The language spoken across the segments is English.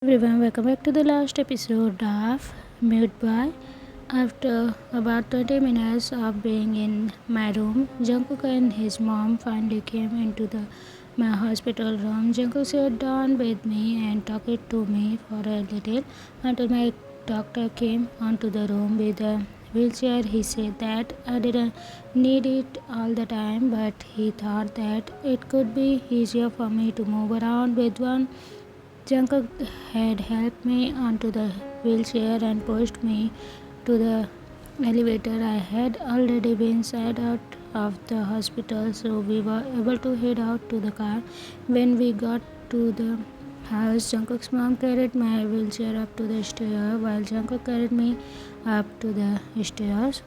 Everyone, welcome back to the last episode of Mute By. After about 20 minutes of being in my room, Jungkook and his mom finally came into my hospital room. Jungkook sat down with me and talked to me for a little until my doctor came onto the room with a wheelchair. He said that I didn't need it all the time, but he thought that it could be easier for me to move around with one. Junker had helped me onto the wheelchair and pushed me to the elevator. I had already been sent out of the hospital, so we were able to head out to the car. When we got to the house, Jungkook's mom carried my wheelchair up to the stair while Jungkook carried me up to the stairs.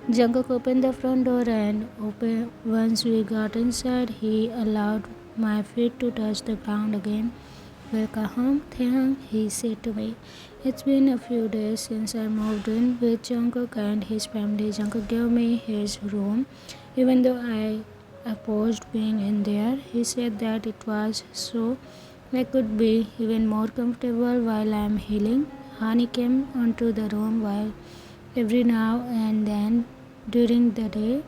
Jungkook opened the front door and once we got inside, he allowed my feet to touch the ground again. Welcome home, Taehyung, he said to me. It's been a few days since I moved in with Junuk and his family. Junuk gave me his room. Even though I opposed being in there, he said that it was so I could be even more comfortable while I'm healing. Honey came onto the room while every now and then during the day.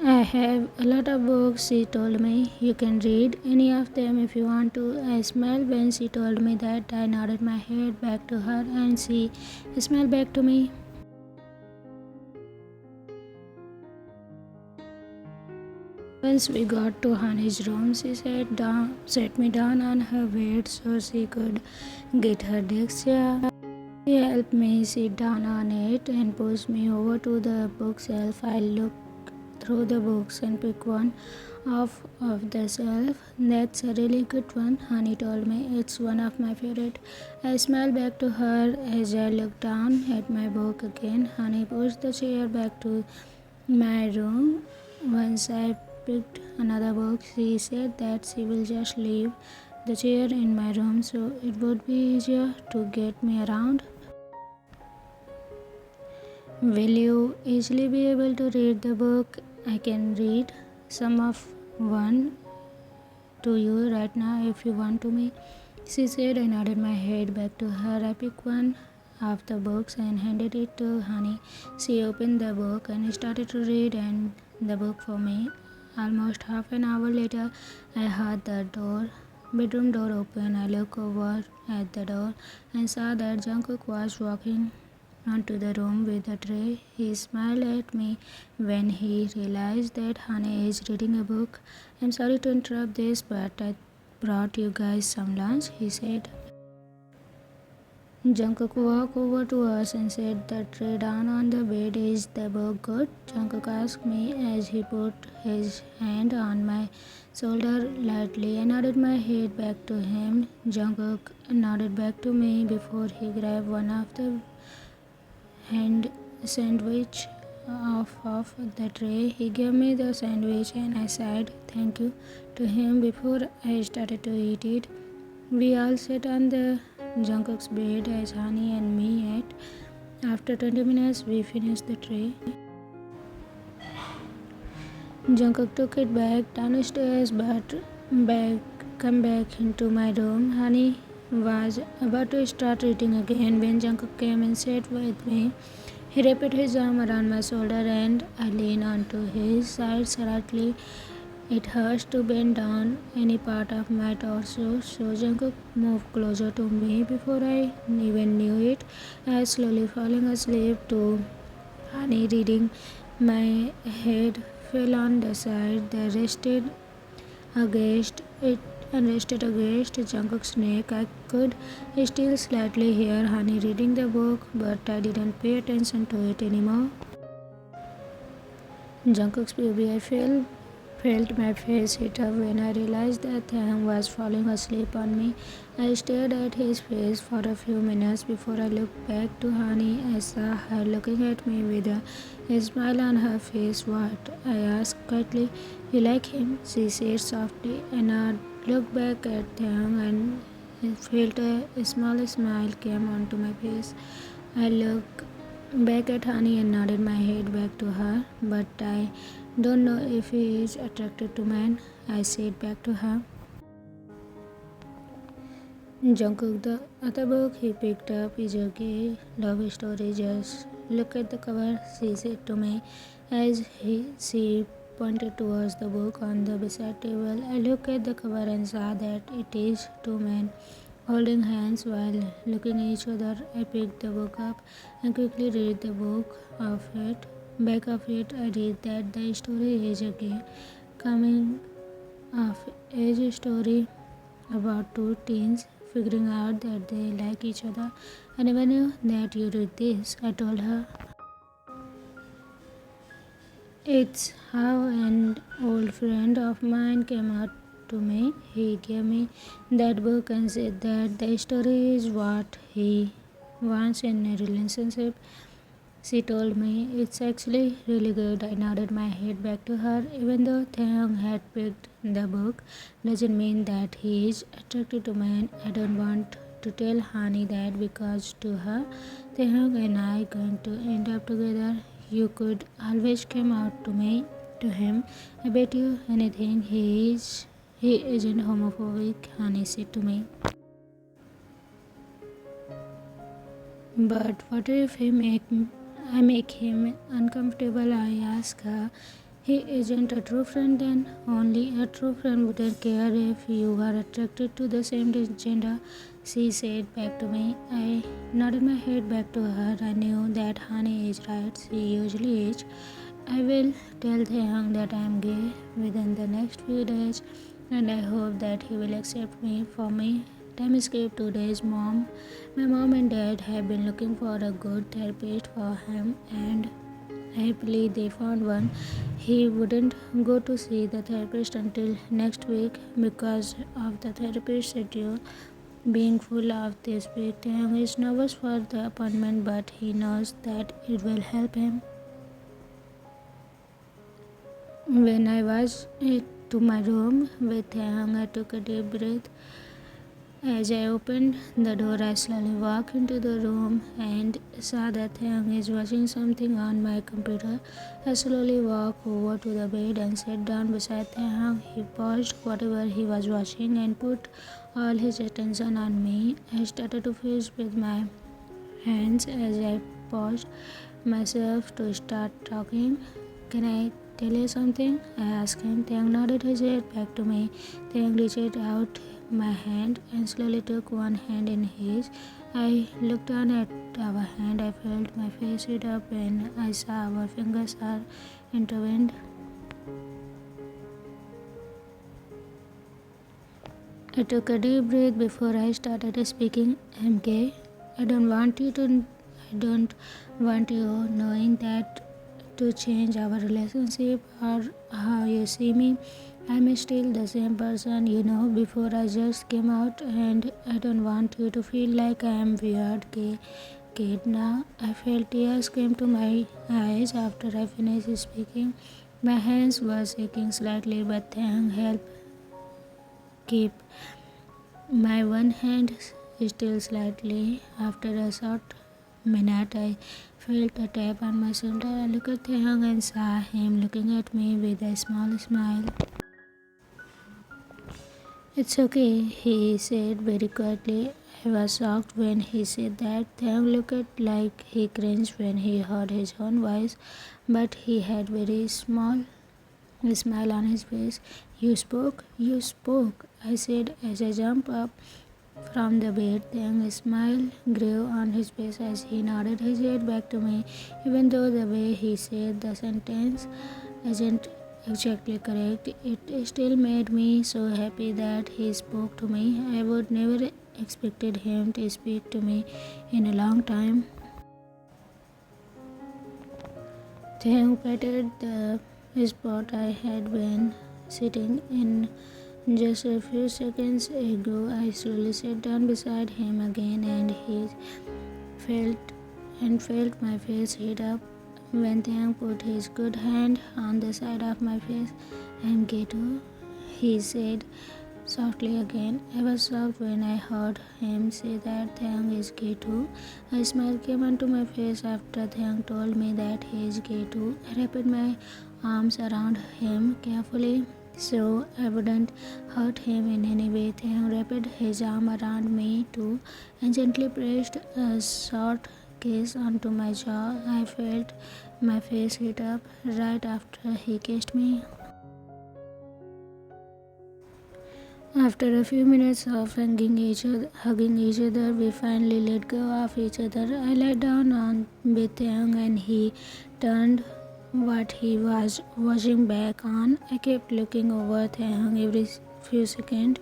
I have a lot of books, she told me. You can read any of them if you want to. I smiled when she told me that. I nodded my head back to her and she smiled back to me. Once we got to Honey's room, she sat me down on her bed so she could get her desk chair. She helped me sit down on it and pushed me over to the bookshelf. I looked through the books and pick one off of the shelf. That's a really good one, Honey told me. It's one of my favorite. I smiled back to her as I looked down at my book again. Honey pushed the chair back to my room. Once I picked another book, she said that she will just leave the chair in my room so it would be easier to get me around. Will you easily be able to read the book? I can read some of one to you right now if you want to me. She said. I nodded my head back to her. I picked one of the books and handed it to Honey. She opened the book and started to read and the book for me. Almost half an hour later, I heard the bedroom door open. I looked over at the door and saw that Jungkook was walking onto the room with a tray. He smiled at me when he realized that Honey is reading a book. I'm sorry to interrupt this, but I brought you guys some lunch, he said. Jungkook walked over to us and set the tray down on the bed. Is the book good? Jungkook asked me as he put his hand on my shoulder lightly. I nodded my head back to him. Jungkook nodded back to me before he grabbed one of the hand sandwich off of the tray. He gave me the sandwich and I said thank you to him before I started to eat it. We all sat on the Jungkook's bed as Honey and me ate. After 20 minutes, we finished the tray. Jungkook took it back downstairs but come back into my room. Honey was about to start reading again when Jungkook came and sat with me. He wrapped his arm around my shoulder and I leaned onto his side slightly. It hurts to bend down any part of my torso, so Jungkook moved closer to me before I even knew it. I was slowly falling asleep to Honey reading. My head fell on the side that rested against Jungkook's neck. I could still slightly hear Honey reading the book, but I didn't pay attention to it anymore. Jungkook's baby, I felt my face hit up when I realized that Taehyung was falling asleep on me. I stared at his face for a few minutes before I looked back to Honey. I saw her looking at me with a smile on her face. What? I asked quietly. You like him? She said softly, and I looked back at Taehyung and felt a small smile came onto my face. I looked back at Honey and nodded my head back to her. But I don't know if he is attracted to men, I said back to her. Jungkook, the other book he picked up is a gay love story. Just look at the cover, she said to me as she pointed towards the book on the beside table. I looked at the cover and saw that it is two men holding hands while looking at each other. I picked the book up and quickly read the book of it. Back of it, I read that the story is a gay coming of age story about two teens figuring out that they like each other. I never knew that you read this, I told her. It's how an old friend of mine came out to me. He gave me that book and said that the story is what he wants in a relationship. She told me it's actually really good. I nodded my head back to her. Even though Taehyung had picked the book, doesn't mean that he is attracted to men. I don't want to tell Hani that because to her, Taehyung and I going to end up together. You could always come out to him. I bet you anything he isn't homophobic, Hani said to me. But what if I make him uncomfortable? I ask her. He isn't a true friend then. Only a true friend wouldn't care if you are attracted to the same gender, she said back to me. I nodded my head back to her. I knew that Honey is right. She usually is. I will tell Taehyung that I am gay within the next few days, and I hope that he will accept me. For me, time escaped 2 days. My mom and dad have been looking for a good therapist for him, and happily they found one. He wouldn't go to see the therapist until next week because of the therapist schedule being full of this week. Taehyung is nervous for the appointment, but he knows that it will help him. When I was to my room with Taehyung, I took a deep breath. As I opened the door, I slowly walked into the room and saw that Taehyung is watching something on my computer. I slowly walked over to the bed and sat down beside Taehyung. He paused whatever he was watching and put all his attention on me. I started to freeze with my hands as I paused myself to start talking. Can I tell you something? I asked him. Taehyung nodded his head back to me. Taehyung reached out my hand and slowly took one hand in his. I looked down at our hand. I felt my face heat up when I saw our fingers are intertwined. I took a deep breath before I started speaking. I'm gay. I don't want you knowing that to change our relationship or how you see me. I'm still the same person before I just came out, and I don't want you to feel like I am weird gay kid now. I felt tears came to my eyes after I finished speaking. My hands were shaking slightly, but Taehyung helped keep my one hand still slightly. After a short minute, I felt a tap on my shoulder. I looked at Taehyung and saw him looking at me with a small smile. It's okay, he said very quietly. I was shocked when he said that. Taehyung looked like he cringed when he heard his own voice, but he had very small smile on his face. You spoke, I said as I jumped up from the bed. Taehyung's smile grew on his face as he nodded his head back to me, even though the way he said the sentence isn't exactly correct. It still made me so happy that he spoke to me. I would never expected him to speak to me in a long time. Taehyung patted the spot I had been sitting in just a few seconds ago. I slowly sat down beside him again, and he felt my face heat up when Taehyung put his good hand on the side of my face. I'm gay too, he said softly again. I was shocked when I heard him say that Taehyung is gay too. A smile came onto my face after Taehyung told me that he is gay too. I wrapped my arms around him carefully. so I wouldn't hurt him in any way. Taehyung wrapped his arm around me too and gently pressed a short kiss onto my jaw. I felt my face heat up right after he kissed me. After a few minutes of hugging each other, we finally let go of each other. I lay down on with Taehyung and he turned what he was watching back on. I kept looking over Taehyung every few seconds.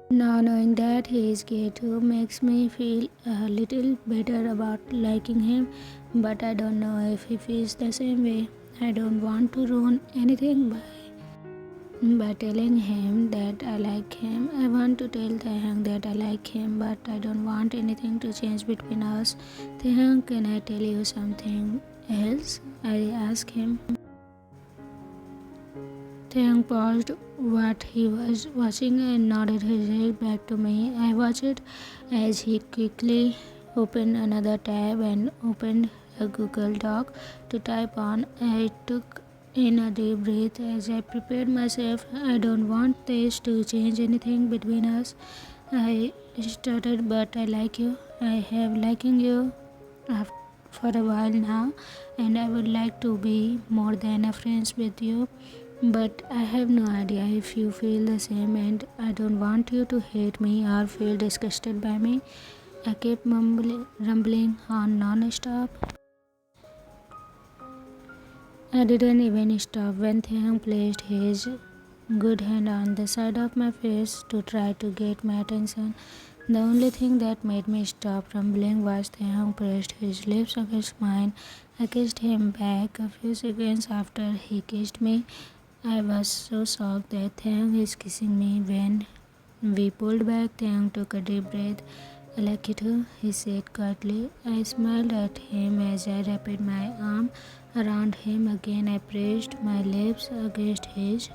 Now knowing that he is gay too makes me feel a little better about liking him, but I don't know if he feels the same way. I don't want to ruin anything by telling him that I like him. I want to tell Taehyung that I like him, but I don't want anything to change between us. Taehyung, can I tell you something else? I asked him. Taehyung paused what he was watching and nodded his head back to me. I watched as he quickly opened another tab and opened a Google Doc to type on. I took in a deep breath as I prepared myself. I don't want this to change anything between us. I stuttered, but I like you. I have liking you for a while now, and I would like to be more than a friend with you. But I have no idea if you feel the same, and I don't want you to hate me or feel disgusted by me. I kept rumbling on non-stop. I didn't even stop when Taehyung placed his good hand on the side of my face to try to get my attention. The only thing that made me stop rumbling was Taehyung pressed his lips against mine. I kissed him back a few seconds after he kissed me. I was so shocked that Taehyung is kissing me. When we pulled back, Taehyung took a deep breath. I like you too, he said quietly. I smiled at him as I wrapped my arm around him again. I pressed my lips against his.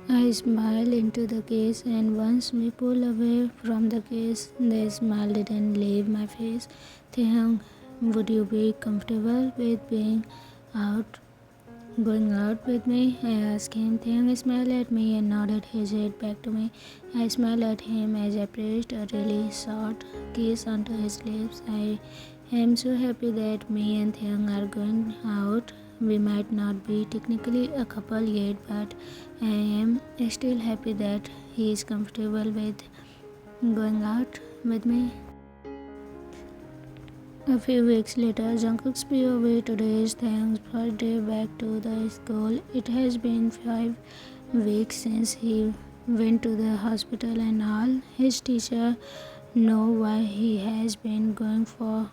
I smiled into the kiss, and once we pulled away from the kiss, the smile didn't leave my face. Taehyung, would you be comfortable with going out with me? I asked him. Taehyung smiled at me and nodded his head back to me. I smiled at him as I pressed a really short kiss onto his lips. I am so happy that me and Taehyung are going out. We might not be technically a couple yet, but I am still happy that he is comfortable with going out with me. A few weeks later, Jungkook's POV. Today is Taehyung's first day back to the school. It has been 5 weeks since he went to the hospital and all. His teacher know why he has been going for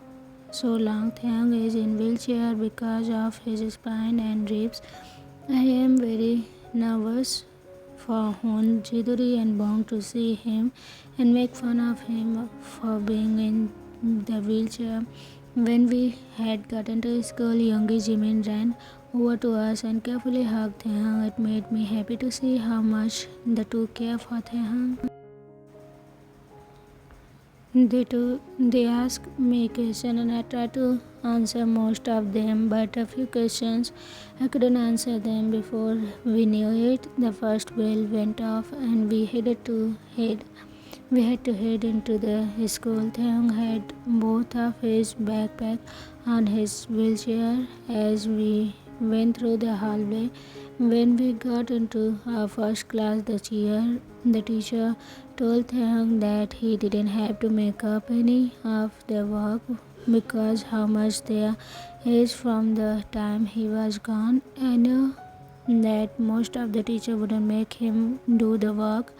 so long. Taehyung is in wheelchair because of his spine and ribs. I am very nervous for Hoon, Jiduri and Bong to see him and make fun of him for being in the wheelchair. When we had gotten to school, Youngie Jimin ran over to us and carefully hugged Taehyung. It made me happy to see how much the two care for Taehyung. They asked me questions and I tried to answer most of them, but a few questions I couldn't answer them. Before we knew it, the first bell went off and we had to head into the school. Taehyung had both of his backpack on his wheelchair as we went through the hallway. When we got into our first class, the teacher told Taehyung that he didn't have to make up any of the work because how much there is from the time he was gone. I knew that most of the teacher wouldn't make him do the work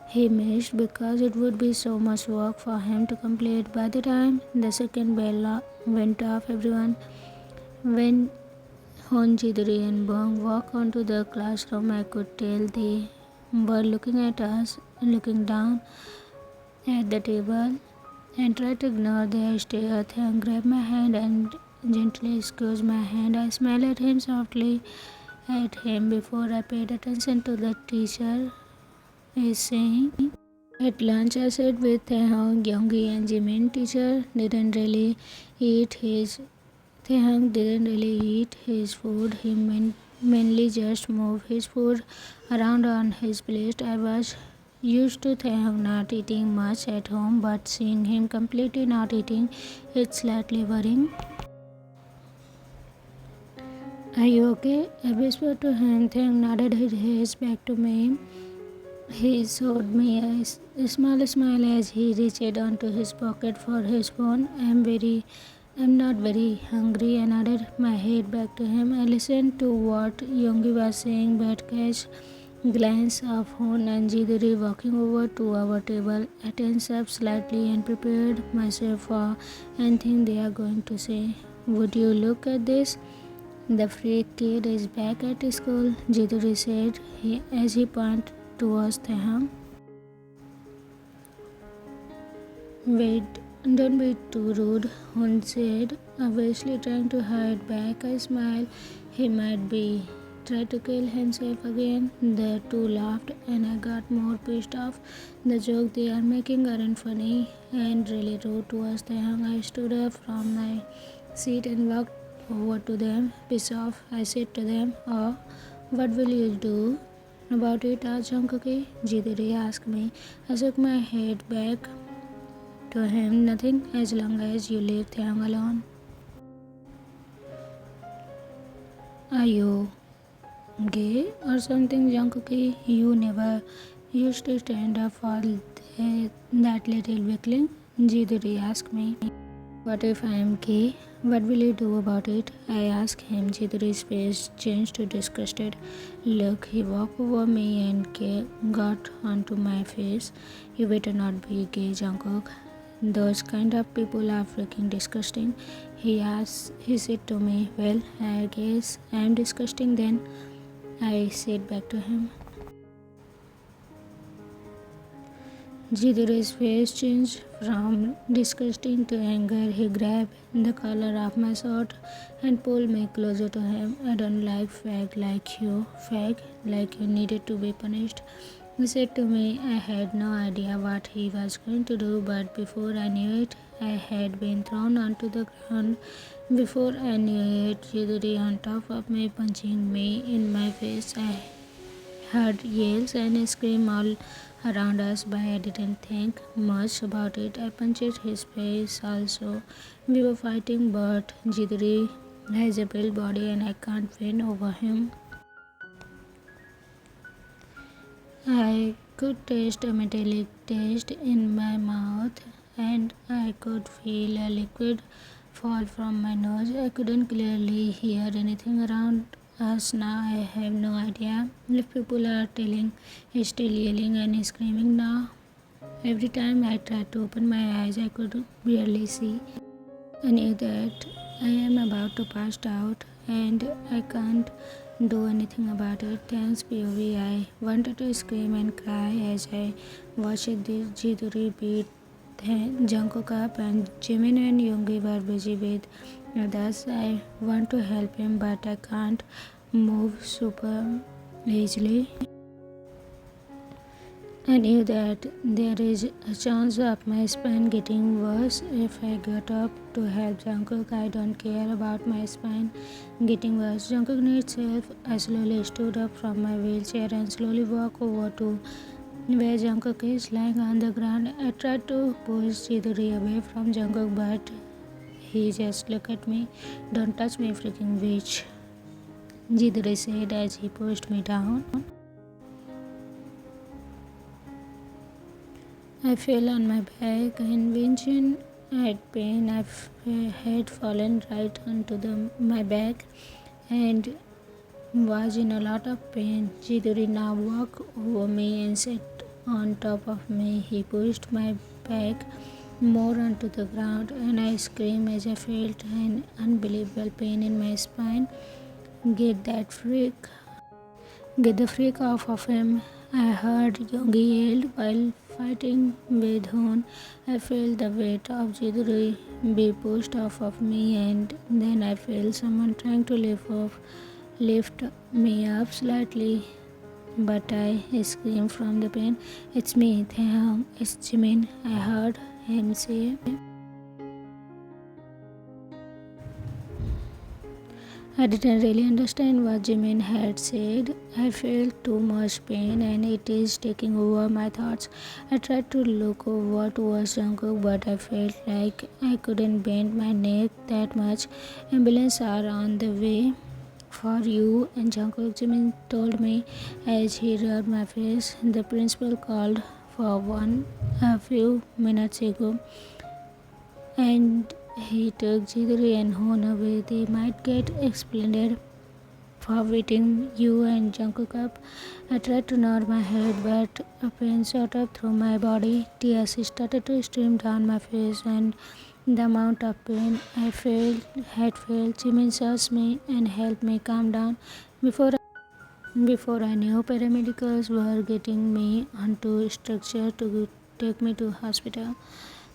he missed because it would be so much work for him to complete. By the time the second bell went off, everyone when Hon, Jiduri and Bong walked onto the classroom, I could tell they were looking at us, looking down at the table and tried to ignore their stare. Taehyung grabbed my hand and gently squeezed my hand. I smiled at him softly before I paid attention to the teacher is saying. At lunch, I sat with Taehyung, Youngie and Jimin. Taehyung didn't really eat his food. He mainly just move his food around on his plate. I was used to Taehyung not eating much at home, but seeing him completely not eating, it's slightly worrying. Are you okay? I whispered to him. Taehyung nodded his head back to me. He showed me a small smile as he reached onto his pocket for his phone. I'm not very hungry. I nodded my head back to him. I listened to what Yongi was saying, but catch glance of Hon and Jiduri walking over to our table. I tensed up slightly and prepared myself for anything they are going to say. Would you look at this? The freak kid is back at school, Jiduri said as he pointed towards Taehyung. Wait, don't be too rude, Hun said, obviously trying to hide back a smile. He might be trying to kill himself again. The two laughed and I got more pissed off. The jokes they are making aren't funny and really rude towards Taehyung. I stood up from my seat and walked over to them. Piss off, I said to them. Oh, what will you do about it, Jungkook? Jiduri asked me. I shook my head back to him. Nothing as long as you leave Taehyung alone. Are you gay or something, Jungkook? You never used to stand up for that little weakling? Jiduri asked me. What if I am gay? What will you do about it? I asked him. Jiduri's face changed to disgusted. Look, he walked over me and got onto my face. You better not be gay, Jungkook. Those kind of people are freaking disgusting. He said to me. Well, I guess I am disgusting then. I said back to him. Jiduri's face changed from disgusting to anger. He grabbed the collar of my shirt and pulled me closer to him. I don't like fag like you. Fag like you needed to be punished. He said to me. I had no idea what he was going to do, but before I knew it, I had been thrown onto the ground. Before I knew it, Jiduri on top of me, punching me in my face. I heard yells and screams all around us, but I didn't think much about it. I punched his face also. We were fighting, but Jiduri has a built body and I can't win over him. I could taste a metallic taste in my mouth and I could feel a liquid fall from my nose. I couldn't clearly hear anything around us now. I have no idea if people are still yelling and screaming now. Every time I tried to open my eyes, I could barely see. I knew that I am about to pass out and I can't do anything about it. Thanks, POV. I wanted to scream and cry as I watched this Jiduri beat Jungkook up, and Jimin and Yoongi were busy with others. I want to help him, but I can't move super easily. I knew that there is a chance of my spine getting worse if I get up to help Jungkook. I don't care about my spine getting worse. Jungkook needs help. I slowly stood up from my wheelchair and slowly walked over to where Jungkook is lying on the ground. I tried to push Chidori away from Jungkook, but he just looked at me. Don't touch me, freaking witch, Jiduri said as he pushed me down. I fell on my back and whinging at pain. I had fallen right onto my back and was in a lot of pain. Chiduri now walked over me and sat on top of me. He pushed my back more onto the ground and I screamed as I felt an unbelievable pain in my spine. Get the freak off of him, I heard Yogi yell while fighting with Hoon. I felt the weight of Jiduri be pushed off of me and then I felt someone trying to lift me up slightly, but I screamed from the pain. It's me, Taehyung, it's Jimin, I heard him say. I didn't really understand what Jimin had said. I felt too much pain and it is taking over my thoughts. I tried to look over towards Jungkook but I felt like I couldn't bend my neck that much. Ambulance are on the way for you and Jungkook, Jimin told me as he rubbed my face. The principal called for one a few minutes ago and he took Jidri and Hon away. They might get explained for beating you and Jungkook up. I tried to nod my head, but a pain shot up through my body. Tears started to stream down my face, and the amount of pain I had felt. Jimin searched me and helped me calm down. Before I knew, paramedics were getting me onto structure to take me to hospital.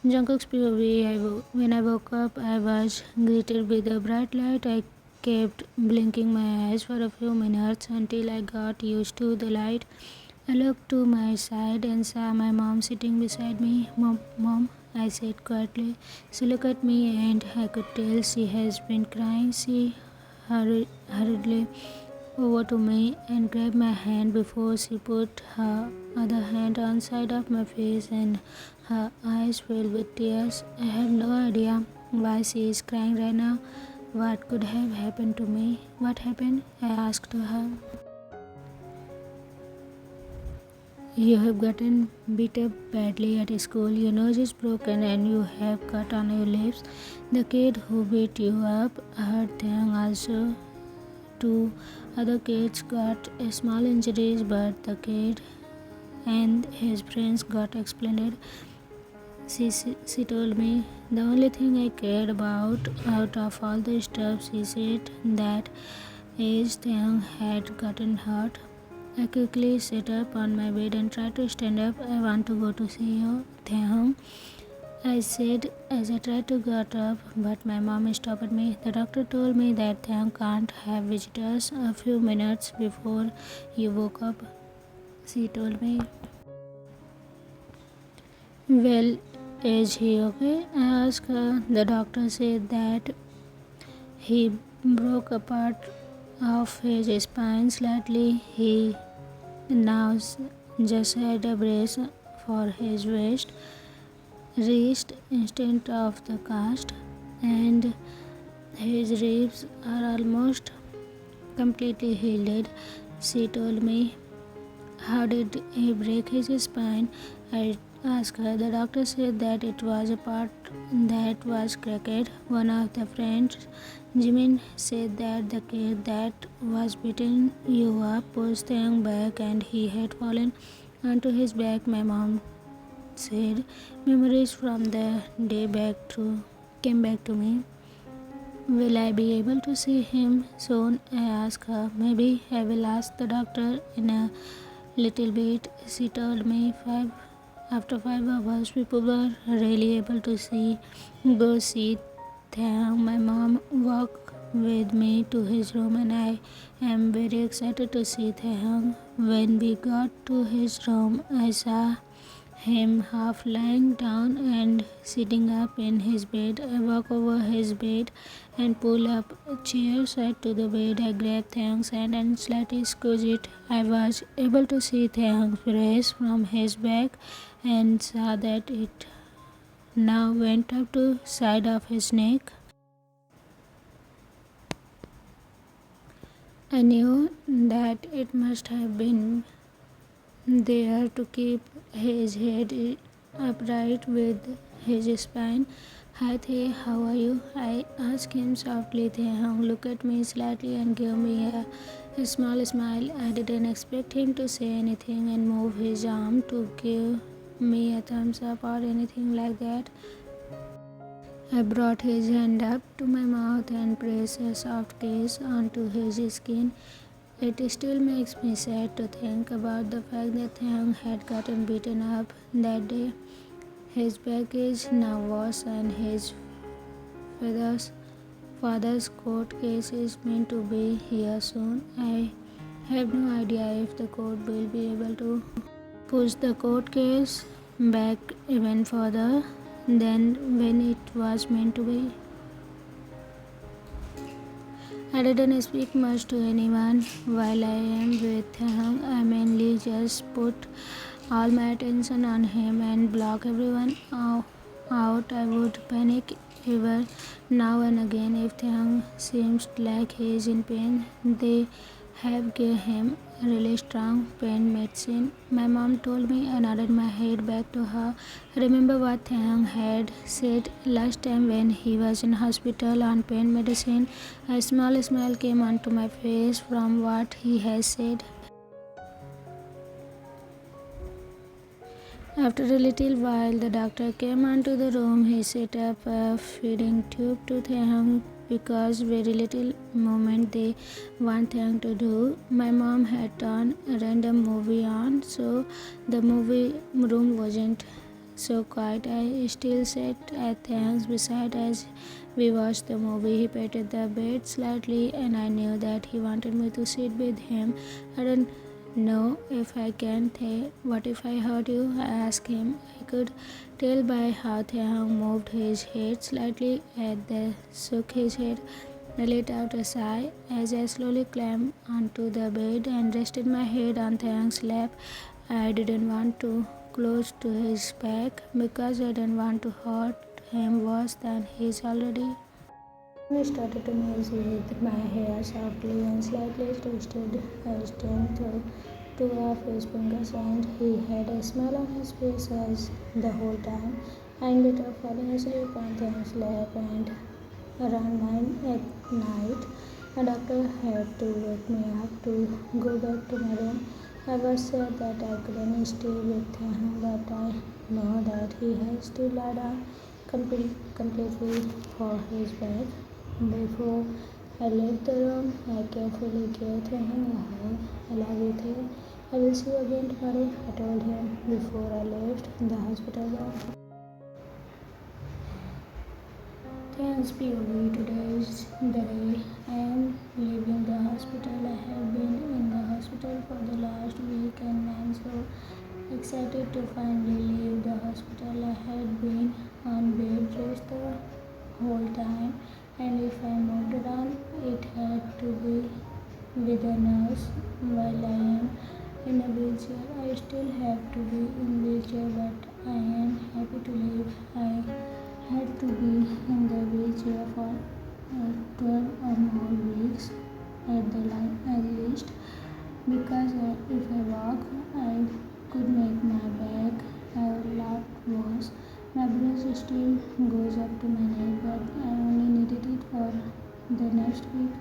Jungkook's POV. When I woke up, I was greeted with a bright light. I kept blinking my eyes for a few minutes until I got used to the light. I looked to my side and saw my mom sitting beside me. Mom, I said quietly. She looked at me and I could tell she has been crying. She hurriedly over to me and grabbed my hand before she put her other hand on side of my face and her eyes filled with tears. I have no idea why she is crying right now. What could have happened to me? What happened? I asked her. You have gotten beat up badly at school. Your nose is broken and you have cut on your lips. The kid who beat you up hurt them also. Two other kids got small injuries, but the kid and his friends got explained. She told me the only thing I cared about out of all the stuff she said that is Taehyung had gotten hurt. I quickly sat up on my bed and tried to stand up. I want to go to see you, Taehyung, I said as I tried to get up, but my mom stopped me. The doctor told me that Taehyung can't have visitors. A few minutes before you woke up, she told me. Well, is he okay? I asked her. The doctor said that he broke a part of his spine slightly. He now just had a brace for his wrist instead of the cast, and his ribs are almost completely healed. She told me. How did he break his spine? I asked her. The doctor said that it was a part that was cracked. One of the friends, Jimin, said that the kid that was beating you up pushed Taehyung back and he had fallen onto his back. My mom said memories from the day came back to me. Will I be able to see him soon? I asked her. Maybe I will ask the doctor in a little bit. She told me after 5 hours people were really able to go see Taehyung. My mom walked with me to his room and I am very excited to see Taehyung. When we got to his room, I saw him half lying down and sitting up in his bed. I walked over his bed and pulled up a chair side to the bed. I grabbed Taehyung's hand and slightly squeezed it. I was able to see Taehyung's breast from his back and saw that it now went up to side of his neck. I knew that it must have been there to keep his head upright with his spine. Hi Tae, how are you? I asked him softly. Taehyung looked at me slightly and gave me a small smile. I didn't expect him to say anything and move his arm to give me a thumbs up or anything like that. I brought his hand up to my mouth and pressed a soft kiss onto his skin. It still makes me sad to think about the fact that Taehyung had gotten beaten up that day. His back is now worse and his father's court case is meant to be here soon. I have no idea if the court will be able to push the court case back even further than when it was meant to be. I didn't speak much to anyone while I am with Taehyung. I mainly just put all my attention on him and block everyone out. I would panic every now and again if Taehyung seems like he is in pain. They have given him really strong pain medicine. My mom told me. I nodded my head back to her. I remember what Taehyung had said last time when he was in hospital on pain medicine. A small smile came onto my face from what he had said. After a little while, the doctor came into the room. He set up a feeding tube to Taehyung because very little movement they want Taehyung to do. My mom had turned a random movie on, so the movie room wasn't so quiet. I still sat at Taehyung's beside as we watched the movie. He patted the bed slightly, and I knew that he wanted me to sit with him. I didn't know if I can. What if I hurt you? I asked him. I could tell by how Taehyung moved his head slightly at the shook his head. I let out a sigh as I slowly climbed onto the bed and rested my head on Taehyung's lap. I didn't want to close to his back because I didn't want to hurt him worse than he is already. I started to mess with my hair softly and slightly twisted his chin through two of his fingers, and he had a smile on his face as the whole time. I ended up falling asleep on Taehyung's lap, and around 9 at night, a doctor had to wake me up to go back to my room. I was sad that I couldn't stay with Taehyung, but I know that he has to lie down completely for his back. Before I left the room, I carefully gave him a hug. I love you, Tae. I will see you again tomorrow, I told him before I left the hospital room. Thanks POV, today is the day I am leaving the hospital. I have been in the hospital for the last week and I am so excited to finally leave the hospital. I had been on bed rest the whole time, and if I moved around, it had to be with a nurse while I am in a wheelchair. I still have to be in wheelchair, but I am happy to leave. I had to be in the wheelchair for 12 or more weeks at least because if I walk, I could make my back a lot worse. My breast still goes up to my neck, but I only needed it for the next week.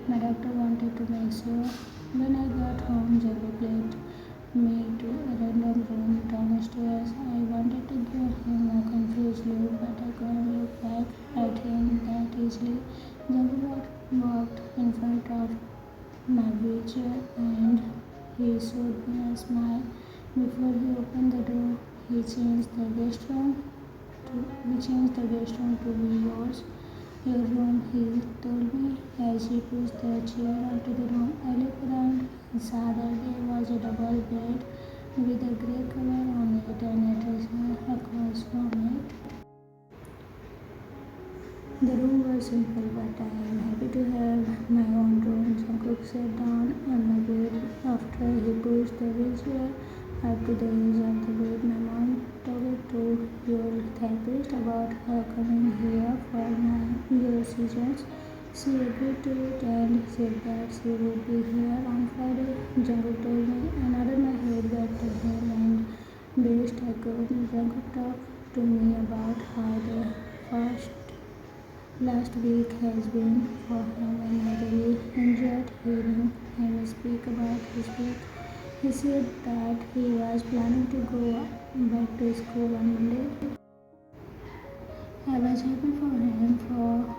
My doctor wanted to make sure. When I got home, Junuk led me to a random room downstairs. I wanted to give him a confused look, but I couldn't look back at him that easily. Junuk walked in front of my wheelchair and he showed me a smile. Before he opened the door, he changed the guest room to be yours. Your room, he told me as he pushed the chair onto the room. I looked around and saw that there was a double bed with a grey cover on it and a dresser across from it. The room was simple, but I am happy to have my own room. Taekook sat down on my bed after he pushed the wheelchair up to the edge of the bed. My mom talked to your therapist about her coming here for your sessions. She agreed to it and said that she would be here on Friday. Junuk told me. I nodded my head back to him and best I could. Junuk talked to me about how the first last week has been for him, and I really enjoyed hearing him speak about his week. He said that he was planning to go back to school on Monday. I was happy for him for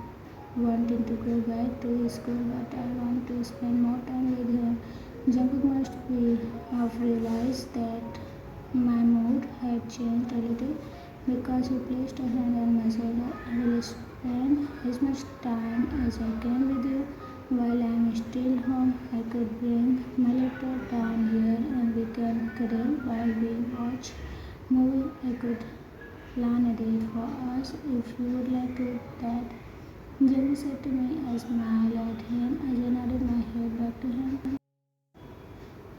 wanting to go back to school, but I want to spend more time with him. Junuk must be have realized that my mood had changed a little because he placed a hand on my shoulder. I will spend as much time as I can with you while I am still home. I could bring my laptop down here and we can cuddle while we watch movie. I could plan a date for us if you would like to that. Jungkook said to me. I smiled at him as I nodded my head back to him.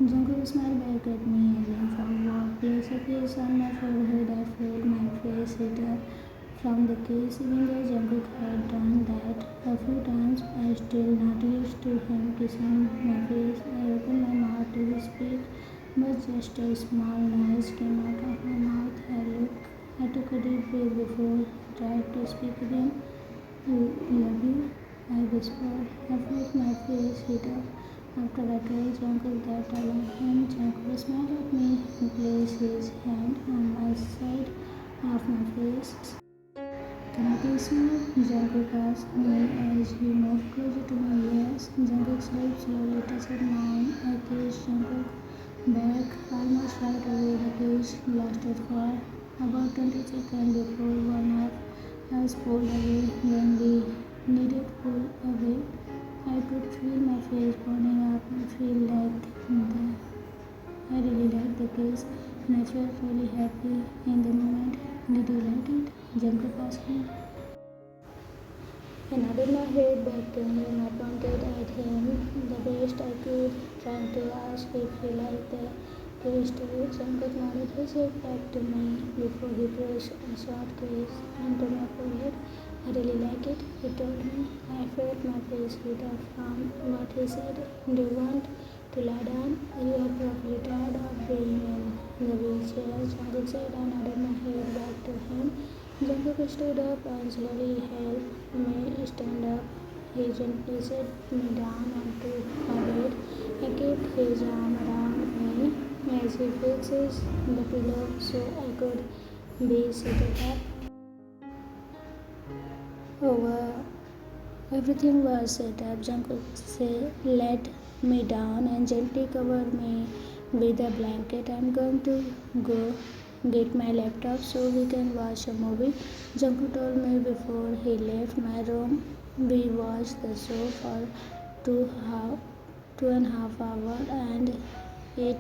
Junko smiled back at me and leaned forward, placed a kiss on my forehead. I felt my face heat up from the kiss. Even though Jungkook had done that a few times, I still not used to him kissing my face. I opened my mouth to speak, but just a small noise came out of my mouth. I took a deep breath before I tried to speak again. Love you, I whispered. I felt my face heat up. After I told Junko that I love him, Junko smiled at me and placed his hand on my side of my face. Can I kiss you? Junko asked me as he moved closer to me. Yes. Junko's lips slowly touched mine. I kissed Junko back almost right away. The kiss lasted for about 20 seconds before one of us pulled away. When we needed pull away, I could feel my face burning up. I really liked the kiss and I felt really happy in the moment. Did you like it? Jungkook asked me. I nodded my head back to him. I pointed at him the best I could, trying to ask if he liked the kiss too. Jungkook nodded his head back to me before he pressed a short kiss onto my forehead. I really like it, he told me. I felt my face heat up from what he said. Do you want to lie down? You are probably tired of being in the wheelchair, Jungkook said. I nodded my head back to him. Jungkook stood up and slowly helped me stand up. He gently set me down onto my bed. He kept his arm around me as he fixes the pillow so I could be seated up. Over everything was set up. Jungkook let me down and gently covered me with a blanket. I'm going to go get my laptop so we can watch a movie, Jungkook told me before he left my room. We watched the show for 2.5 hours and it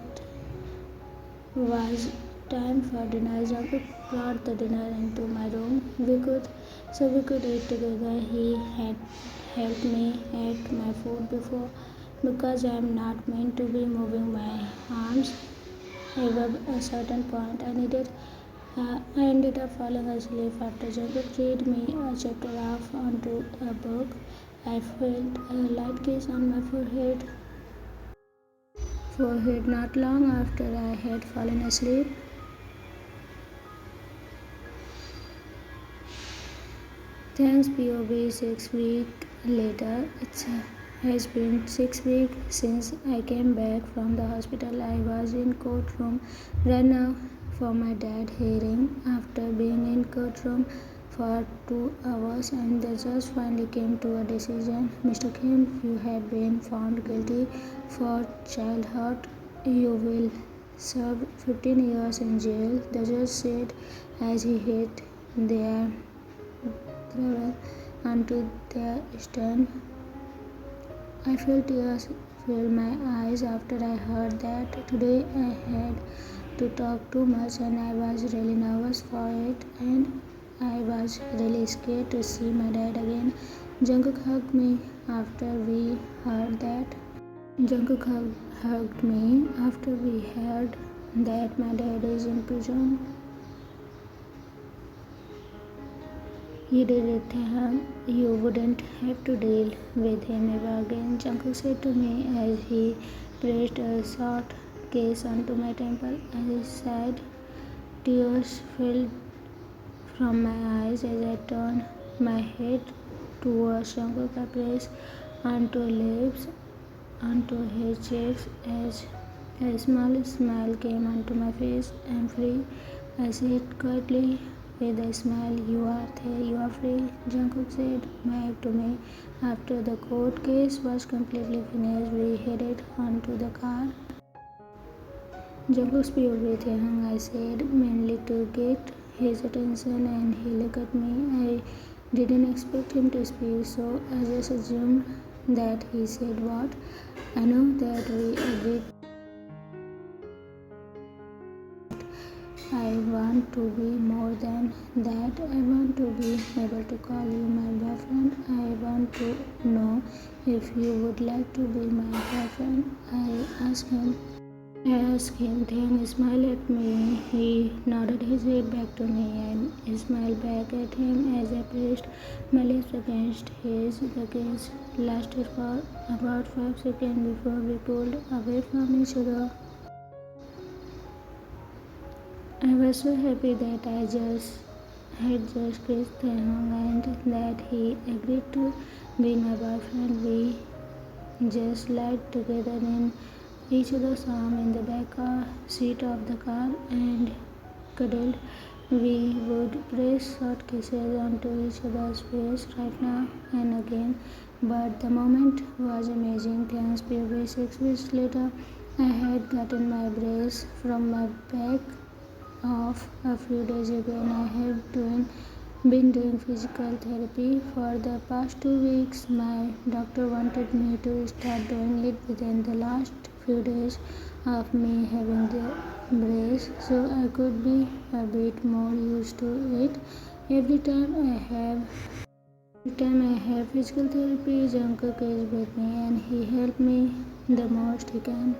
was time for dinner. Jungkook brought the dinner into my room. We could eat together. He had helped me eat my food before because I am not meant to be moving my arms above a certain point. I ended up falling asleep after Jungkook read me a chapter off onto a book. I felt a light kiss on my forehead not long after I had fallen asleep. Thanks POV 6 weeks later. It has been 6 weeks since I came back from the hospital. I was in courtroom right now for my dad hearing. After being in courtroom for 2 hours and the judge finally came to a decision. Mr. Kim, you have been found guilty for child hurt. You will serve 15 years in jail, the judge said as he hit their gavel onto their stand. I felt tears fill my eyes after I heard that. Today I had to talk too much and I was really nervous for it and I was really scared to see my dad again. Jungkook hugged me after we heard that. Jungkook hugged me after we heard that my dad is in prison. You did it, Taehyung. You wouldn't have to deal with him ever again, Junuk said to me as he pressed a short kiss onto my temple. I sighed. Tears fell from my eyes as I turned my head towards Junuk. I pressed onto lips, onto his cheeks as a small smile came onto my face. I'm free, I said quietly. With a smile, you are free, Jungkook said back to me. After the court case was completely finished, we headed onto the car. Jungkook spoke with Taehyung, I said, mainly to get his attention, and he looked at me. I didn't expect him to speak, so I just assumed that he said what. I know that we agreed I want to be more than that. I want to be able to call you my boyfriend. I want to know if you would like to be my boyfriend. I asked him. Taehyung smiled at me. He nodded his head back to me and I smiled back at him as I pressed my lips against his. The kiss lasted for about 5 seconds before we pulled away from each other. I was so happy that I had just kissed Taehyung and that he agreed to be my boyfriend. We just lied together in each other's arms in the back seat of the car and cuddled. We would press short kisses onto each other's face right now and again, but the moment was amazing. Taehyung's puberty 6 weeks later, I had gotten my brace from my back off a few days ago and I have been doing physical therapy for the past 2 weeks. My doctor wanted me to start doing it within the last few days of me having the brace so I could be a bit more used to it. Every time I have physical therapy, Jungkook is with me and he helped me the most he can.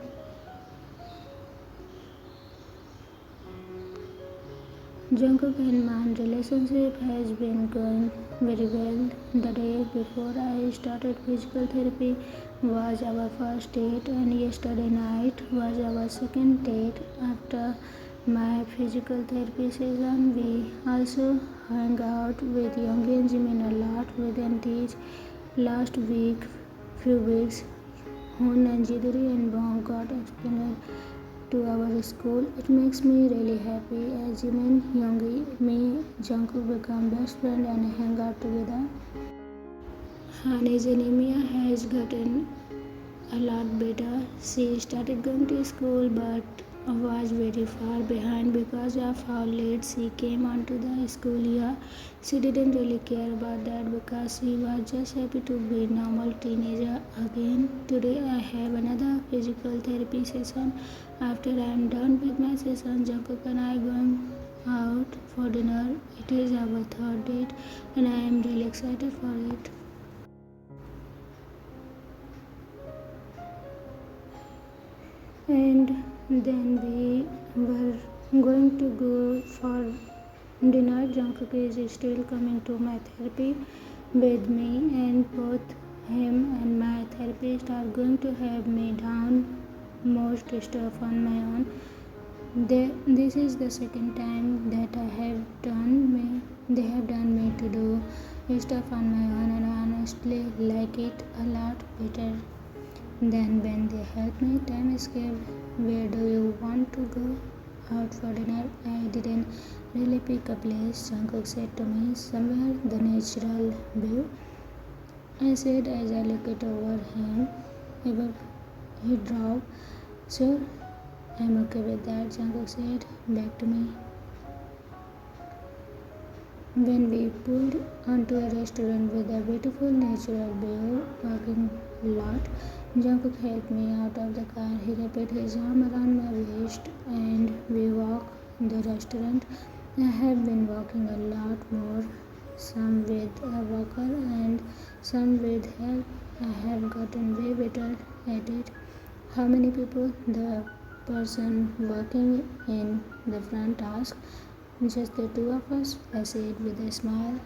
Junuk and my relationship has been going very well. The day before I started physical therapy was our first date and yesterday night was our second date. After my physical therapy session, we also hung out with Young and Jimin a lot within these last few weeks. Hoon and Jiduri and Bong got explained to our school. It makes me really happy as Jimin, Youngie, me, Jungkook become best friends and hang out together. Hani's anemia has gotten a lot better. She started going to school but was very far behind because of how late she came onto the school year. She didn't really care about that because she was just happy to be a normal teenager again. Today I have another physical therapy session. After I am done with my session, Jungkook and I going out for dinner. It is our third date and I am really excited for it. And then we were going to go for dinner. Jungkook is still coming to my therapy with me and both him and my therapist are going to have me down most stuff on my own. This is the second time that they have done me to do stuff on my own and I honestly like it a lot better than when they help me. Time escape. Where do you want to go out for dinner? I didn't really pick a place. Jungkook said to me, somewhere the natural view. I said as I looked over him. He dropped. Sure, I'm okay with that, Jungkook said back to me. When we pulled onto a restaurant with a beautiful natural view parking lot, Jungkook helped me out of the car. He wrapped his arm around my waist and we walked the restaurant. I have been walking a lot more, some with a walker and some with help. I have gotten way better at it. How many people? The person working in the front asked. Just the two of us, I said with a smile.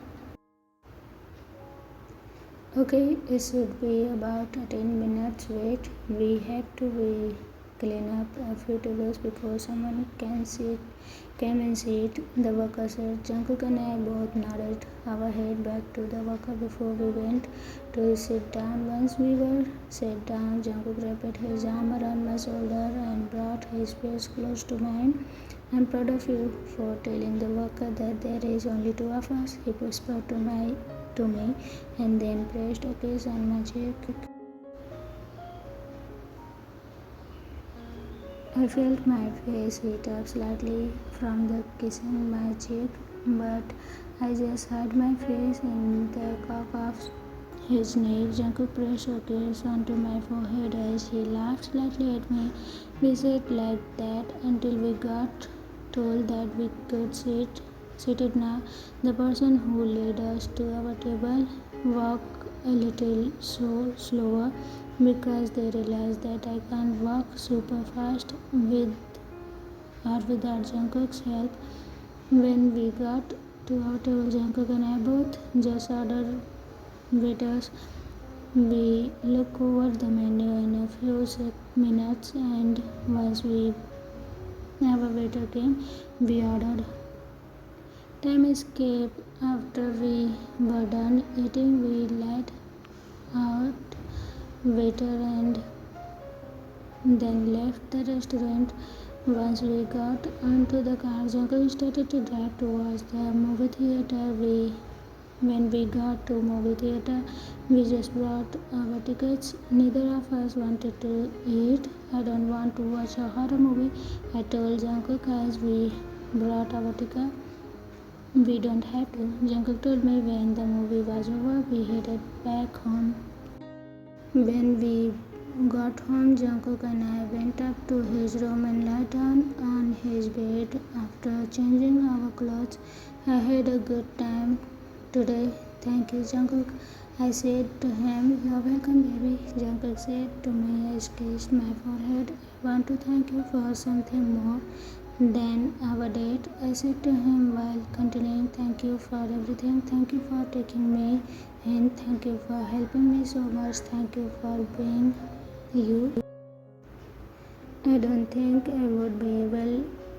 Okay, it should be about 10 minutes wait. We have to clean up a few tables before someone come and sit. The worker said. Jungkook and I both nodded our head back to the worker before we went to sit down. Once we were sat down, Jungkook wrapped his arm around my shoulder and brought his face close to mine. I'm proud of you for telling the worker that there is only two of us, he whispered to me and then pressed a kiss on my cheek. I felt my face heat up slightly from the kissing my cheek, but I just hid my face in the cup of his neck. Jungkook pressed a kiss onto my forehead as he laughed slightly at me. We sat like that until we got told that we could sit it now. The person who led us to our table walked a little slower because they realized that I can't walk super fast with or without Jungkook's help. When we got to our table, Jungkook and I both just ordered waiters. We look over the menu in a few minutes, and once our waiter came, we ordered. Time escaped. After we were done eating, we let out waiter and then left the restaurant. Once we got onto the car, Jungkook started to drive towards the movie theater. When we got to movie theater, we just bought our tickets. Neither of us wanted to eat. I don't want to watch a horror movie, I told Jungkook as we bought our ticket. We don't have to, Jungkook told me. When the movie was over, we headed back home. When we got home, Jungkook and I went up to his room and lay down on his bed. After changing our clothes, I had a good time today. Thank you, Jungkook, I said to him. You're welcome, baby, Jungkook said to me. I kissed my forehead. I want to thank you for something more than our date, I said to him while continuing. Thank you for everything. Thank you for taking me in. Thank you for helping me so much. Thank you for being you. I don't think I would be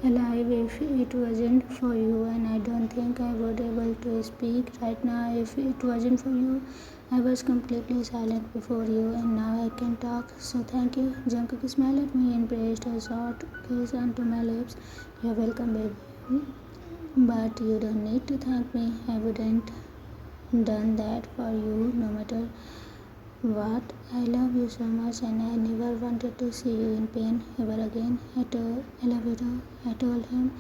alive if it wasn't for you, and I don't think I would be able to speak right now if it wasn't for you. I was completely silent before you, and now I can talk, so thank you. Jungkook smiled at me and placed a short kiss onto my lips. You're welcome, baby. But you don't need to thank me. I wouldn't done that for you no matter what. I love you so much, and I never wanted to see you in pain ever again. At the elevator, I told him.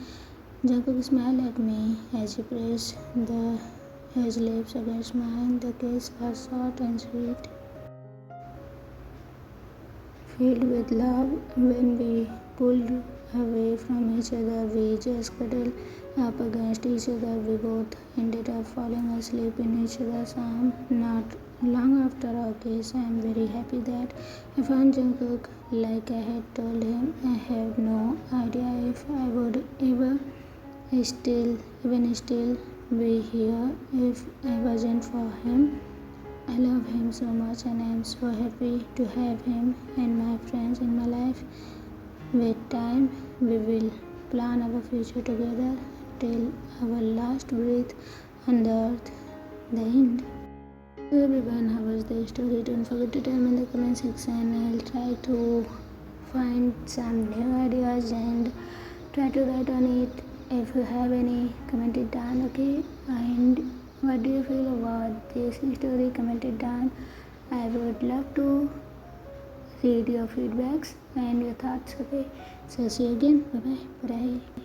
Jungkook smiled at me as he pressed his lips against mine. The kiss was short and sweet, filled with love. When we pulled away from each other, we just cuddled up against each other. We both ended up falling asleep in each other's arms. Not long after our kiss, I am very happy that I found Jungkook. Like I had told him, I have no idea if I would even still be here if I wasn't for him. I love him so much, and I am so happy to have him and my friends in my life. With time, we will plan our future together till our last breath on the earth. The end. So everyone, how was the story? Don't forget to tell me in the comment section. I'll try to find some new ideas and try to write on it. If you have any, comment it down, okay? And what do you feel about this story? Comment it down. I would love to read your feedbacks and your thoughts, okay? So see you again. Bye bye.